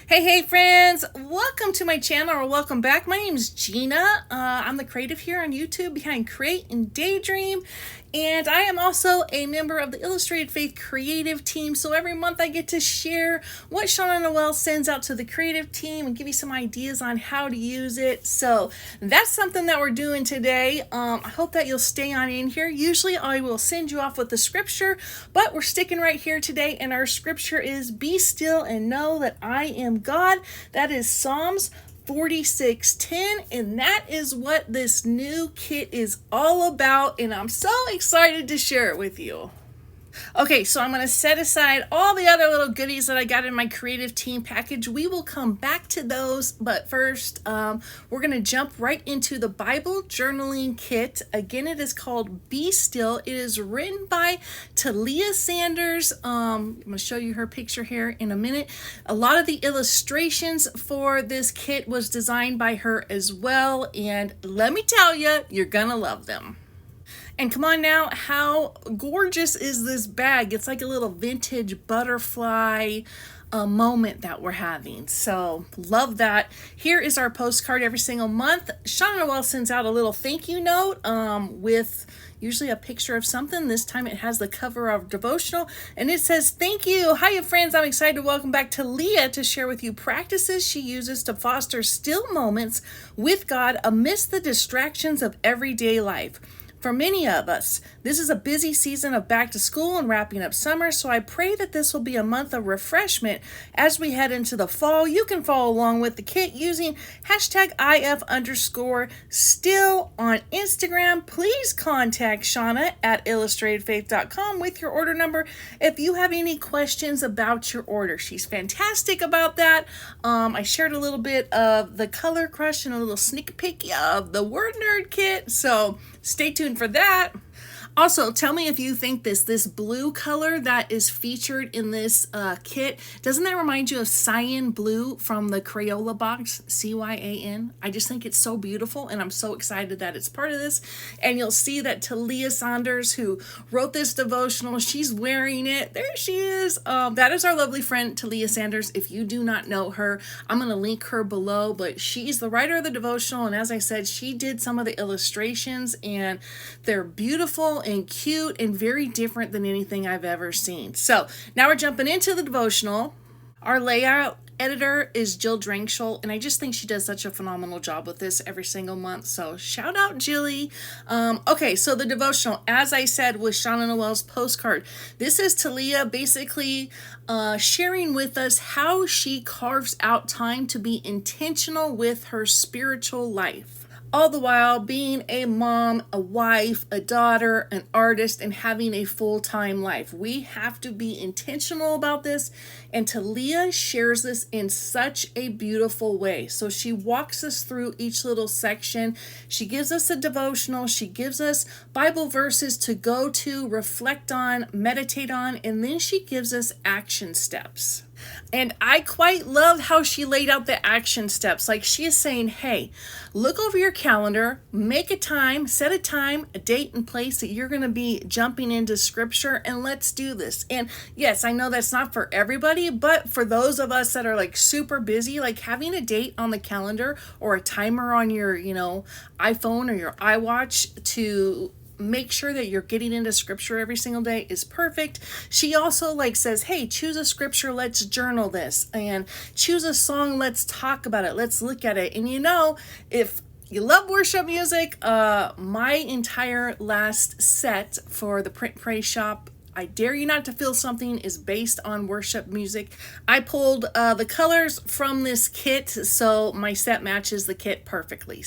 Hey friends, welcome to my channel or welcome back. My name is Gena. I'm the creative here on YouTube behind Create and Daydream, and I am also a member of the Illustrated Faith creative team. So every month I get to share what Shauna Noel sends out to the creative team and give you some ideas on how to use it. So that's something that we're doing today. I hope that you'll stay on in here. Usually I will send you off with the scripture, but we're sticking right here today, and our scripture is "Be still and know that I am God." That is Psalms 46:10, and that is what this new kit is all about, and I'm so excited to share it with you. Okay, so I'm going to set aside all the other little goodies that I got in my creative team package. We will come back to those, but first, we're going to jump right into the Bible journaling kit. Again, it is called Be Still. It is written by Talia Sanders. I'm going to show you her picture here in a minute. A lot of the illustrations for this kit was designed by her as well, and let me tell you, you're going to love them. And come on now, how gorgeous is this bag? It's like a little vintage butterfly moment that we're having. So love that. Here is our postcard every single month. Shauna Noel sends out a little thank you note with usually a picture of something. This time it has the cover of devotional, and it says, "Thank you. Hiya friends, I'm excited to welcome back Talia to share with you practices she uses to foster still moments with God amidst the distractions of everyday life. For many of us, this is a busy season of back to school and wrapping up summer, so I pray that this will be a month of refreshment as we head into the fall. You can follow along with the kit using hashtag #IF_still on Instagram. Please contact Shauna at illustratedfaith.com with your order number if you have any questions about your order. She's fantastic about that. I shared a little bit of the Color Crush and a little sneak peek of the Word Nerd kit, so stay tuned for that. Also, tell me if you think this blue color that is featured in this kit, doesn't that remind you of Cyan Blue from the Crayola box, CYAN? I just think it's so beautiful, and I'm so excited that it's part of this. And you'll see that Talia Sanders, who wrote this devotional, she's wearing it. There she is. That is our lovely friend, Talia Sanders. If you do not know her, I'm going to link her below, but she's the writer of the devotional, and as I said, she did some of the illustrations, and they're beautiful and cute and very different than anything I've ever seen. So now we're jumping into the devotional. Our layout editor is Jill Drankshall, and I just think she does such a phenomenal job with this every single month, so shout out Jilly. Okay, so the devotional, as I said, with Shauna Noel's postcard. This is Talia basically sharing with us how she carves out time to be intentional with her spiritual life, all the while being a mom, a wife, a daughter, an artist, and having a full-time life. We have to be intentional about this, and Talia shares this in such a beautiful way. So she walks us through each little section. She gives us a devotional. She gives us Bible verses to go to, reflect on, meditate on, and then she gives us action steps. And I quite love how she laid out the action steps. Like, she is saying, hey, look over your calendar, make a time, set a time, a date and place that you're going to be jumping into scripture, and let's do this. And yes, I know that's not for everybody, but for those of us that are like super busy, like having a date on the calendar or a timer on your, iPhone or your iWatch to make sure that you're getting into scripture every single day is perfect. She also says, hey, choose a scripture, let's journal this, and choose a song, let's talk about it, let's look at it. And if you love worship music, my entire last set for the Print Pray Shop, I Dare You Not to Feel Something, is based on worship music. I pulled the colors from this kit, so my set matches the kit perfectly.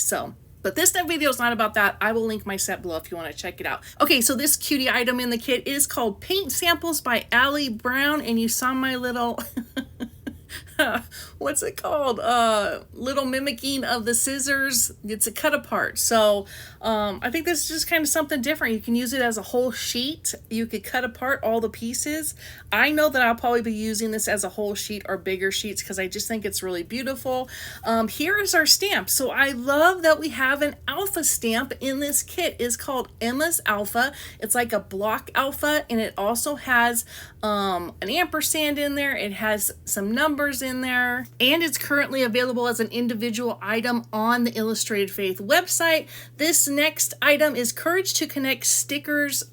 But this video is not about that. I will link my set below if you want to check it out. Okay, so this cutie item in the kit is called Paint Samples by Allie Brown, and you saw my little what's it called? Little mimicking of the scissors. It's a cut apart. So I think this is just kind of something different. You can use it as a whole sheet. You could cut apart all the pieces. I know that I'll probably be using this as a whole sheet or bigger sheets because I just think it's really beautiful. Here is our stamp. So I love that we have an alpha stamp in this kit. It's called Emma's Alpha. It's like a block alpha, and it also has an ampersand in there. It has some numbers in there. and it's currently available as an individual item on the Illustrated Faith website. This next item is Courage to Connect stickers.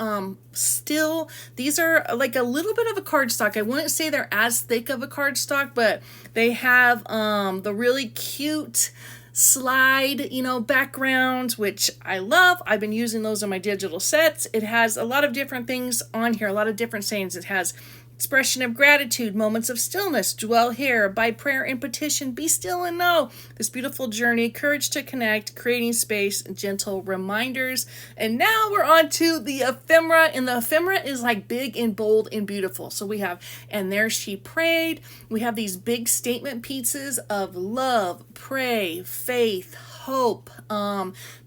Still, these are like a little bit of a cardstock. I wouldn't say they're as thick of a cardstock, but they have the really cute slide, backgrounds, which I love. I've been using those in my digital sets. It has a lot of different things on here, a lot of different sayings. It has expression of gratitude, moments of stillness, dwell here, by prayer and petition, be still and know, this beautiful journey, courage to connect, creating space, gentle reminders. And now we're on to the ephemera, and the ephemera is like big and bold and beautiful. So we have, and there she prayed. We have these big statement pieces of love, pray, faith, hope.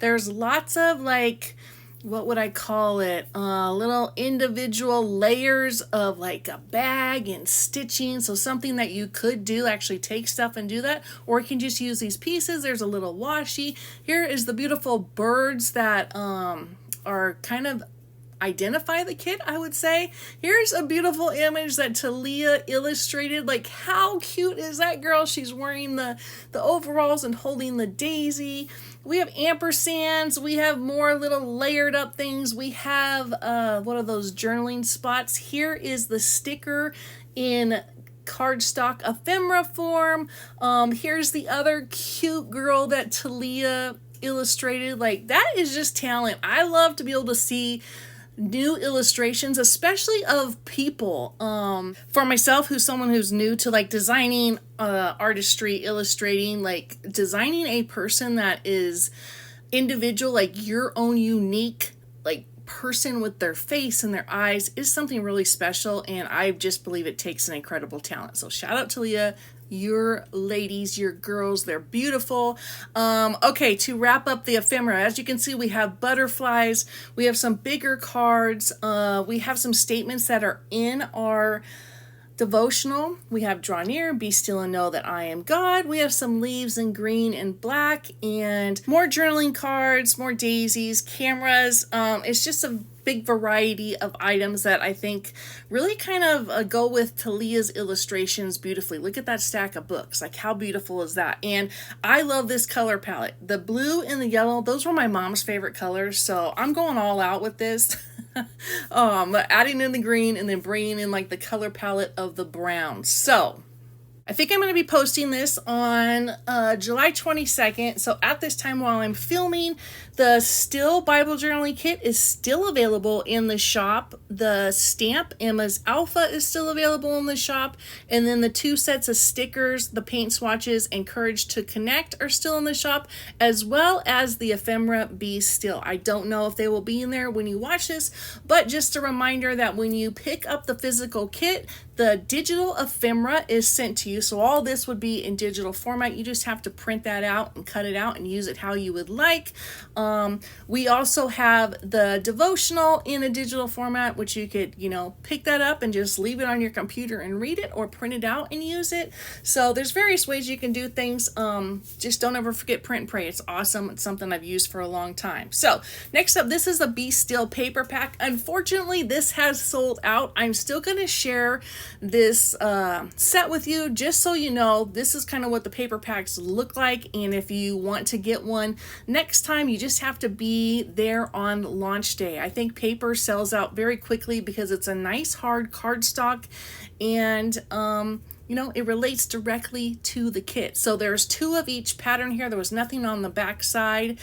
There's lots of like, what would I call it? Little individual layers of like a bag and stitching. So something that you could do, actually take stuff and do that, or you can just use these pieces. There's a little washi. Here is the beautiful birds that are kind of identify the kit, I would say. Here's a beautiful image that Talia illustrated. Like, how cute is that girl? She's wearing the overalls and holding the daisy. We have ampersands. We have more little layered up things. We have one of those journaling spots. Here is the sticker in cardstock ephemera form. Here's the other cute girl that Talia illustrated. Like, that is just talent. I love to be able to see new illustrations, especially of people. For myself, who's someone who's new to like designing, artistry, illustrating, like designing a person that is individual, like your own unique like person with their face and their eyes is something really special, and I just believe it takes an incredible talent. So shout out to Leah. Your ladies, your girls, they're beautiful. Okay, to wrap up the ephemera, as you can see, we have butterflies, we have some bigger cards, we have some statements that are in our devotional. We have draw near, be still and know that I am God. We have some leaves in green and black, and more journaling cards, more daisies, cameras. It's just a big variety of items that I think really kind of go with Talia's illustrations beautifully. Look at that stack of books. Like, how beautiful is that? And I love this color palette. The blue and the yellow, those were my mom's favorite colors, so I'm going all out with this. Adding in the green and then bringing in like the color palette of the brown. So I think I'm going to be posting this on July 22nd. So at this time while I'm filming, the Still Bible Journaling Kit is still available in the shop. The stamp, Emma's Alpha, is still available in the shop. And then the 2 sets of stickers, the paint swatches, and Courage to Connect are still in the shop, as well as the ephemera Be Still. I don't know if they will be in there when you watch this, but just a reminder that when you pick up the physical kit, the digital ephemera is sent to you. So all this would be in digital format. You just have to print that out and cut it out and use it how you would like. We also have the devotional in a digital format, which you could, pick that up and just leave it on your computer and read it, or print it out and use it. So there's various ways you can do things. Just don't ever forget print and pray. It's awesome. It's something I've used for a long time. So next up, this is a Be Still paper pack. Unfortunately, this has sold out. I'm still going to share this set with you, just so you know. This is kind of what the paper packs look like, and if you want to get one next time, you just have to be there on launch day. I think paper sells out very quickly because it's a nice hard cardstock, and it relates directly to the kit. So there's 2 of each pattern here. There was nothing on the back side.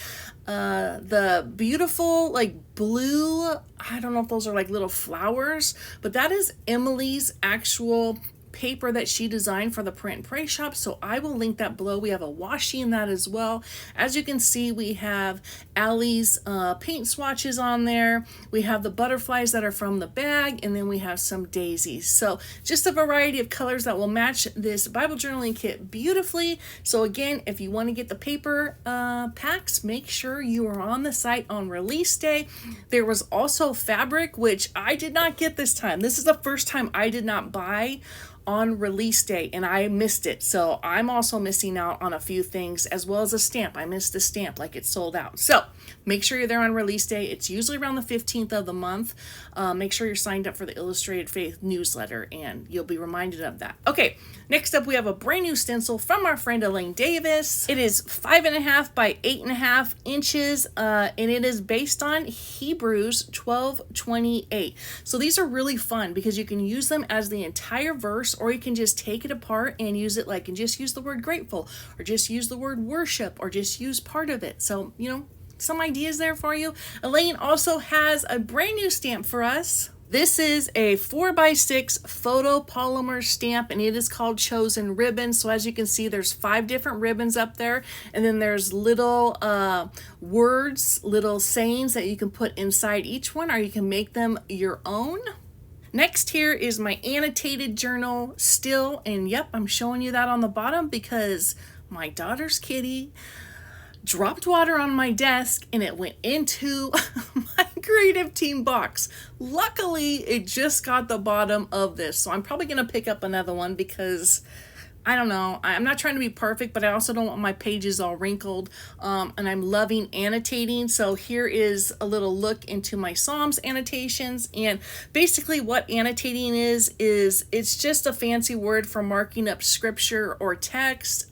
The beautiful like blue, I don't know if those are like little flowers, but that is Emily's actual paper that she designed for the Print and Pray shop, so I will link that below. We have a washi in that as well. As you can see, we have Allie's paint swatches on there. We have the butterflies that are from the bag, and then we have some daisies. So just a variety of colors that will match this Bible journaling kit beautifully. So again, if you want to get the paper packs, make sure you are on the site on release day. There was also fabric, which I did not get this time. This is the first time I did not buy on release day and I missed it. So I'm also missing out on a few things, as well as a stamp. I missed a stamp, like it's sold out. So make sure you're there on release day. It's usually around the 15th of the month. Make sure you're signed up for the Illustrated Faith newsletter and you'll be reminded of that. Okay, next up we have a brand new stencil from our friend Elaine Davis. It is 5.5 by 8.5 inches and it is based on Hebrews 12:28. So these are really fun because you can use them as the entire verse, or you can just take it apart and use it like, and just use the word grateful, or just use the word worship, or just use part of it. So, you know, some ideas there for you. Elaine also has a brand new stamp for us. This is a 4x6 photopolymer stamp and it is called Chosen Ribbon. So as you can see, there's 5 different ribbons up there, and then there's little words, little sayings that you can put inside each one, or you can make them your own. Next here is my annotated journal still, and yep, I'm showing you that on the bottom because my daughter's kitty dropped water on my desk and it went into my creative team box. Luckily, it just got the bottom of this, so I'm probably gonna pick up another one because I don't know, I'm not trying to be perfect, but I also don't want my pages all wrinkled, and I'm loving annotating. So here is a little look into my Psalms annotations, and basically what annotating is it's just a fancy word for marking up scripture or text.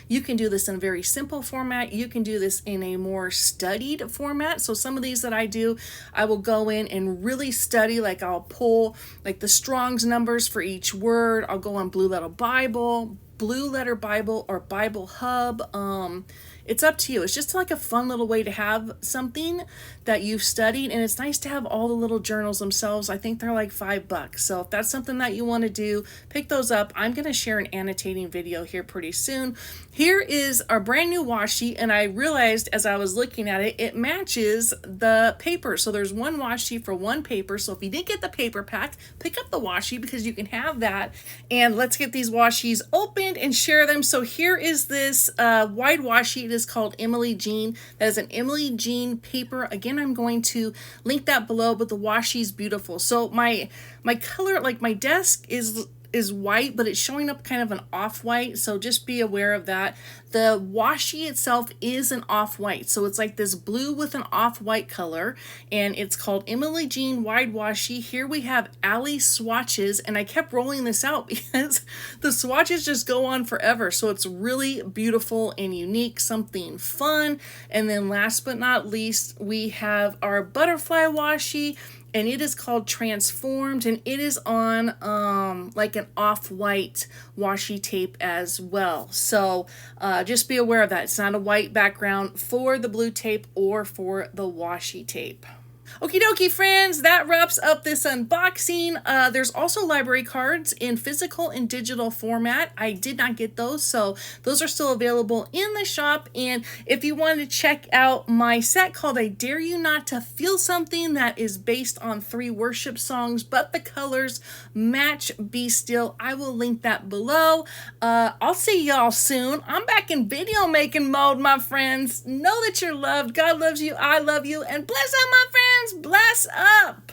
You can do this in a very simple format. You can do this in a more studied format. So some of these that I do, I will go in and really study, like I'll pull like the Strong's numbers for each word. I'll go on Blue Letter Bible or Bible Hub. It's up to you. It's just like a fun little way to have something that you've studied, and it's nice to have all the little journals themselves. I think they're like $5. So if that's something that you want to do, pick those up. I'm going to share an annotating video here pretty soon. Here is our brand new washi, and I realized as I was looking at it, it matches the paper. So there's one washi for one paper. So if you didn't get the paper pack, pick up the washi because you can have that. And let's get these washis opened and share them. So here is this wide washi. It is called Emily Jean. That is an Emily Jean paper. Again, I'm going to link that below, but the washi is beautiful. So my color, like my desk is white, but it's showing up kind of an off-white, so just be aware of that. The washi itself is an off-white, so it's like this blue with an off-white color, and it's called Emily Jean Wide Washi. Here we have Alley swatches, and I kept rolling this out because the swatches just go on forever, so it's really beautiful and unique, something fun. And then last but not least, we have our butterfly washi, and it is called Transformed, and it is on like an off-white washi tape as well. So just be aware of that. It's not a white background for the blue tape or for the washi tape. Okie dokie, friends, that wraps up this unboxing. There's also library cards in physical and digital format. I did not get those, so those are still available in the shop. And if you want to check out my set called I Dare You Not to Feel Something, that is based on 3 worship songs, but the colors match Be Still, I will link that below. I'll see y'all soon. I'm back in video making mode, my friends. Know that you're loved. God loves you. I love you. And bless up, my friends. Bless up.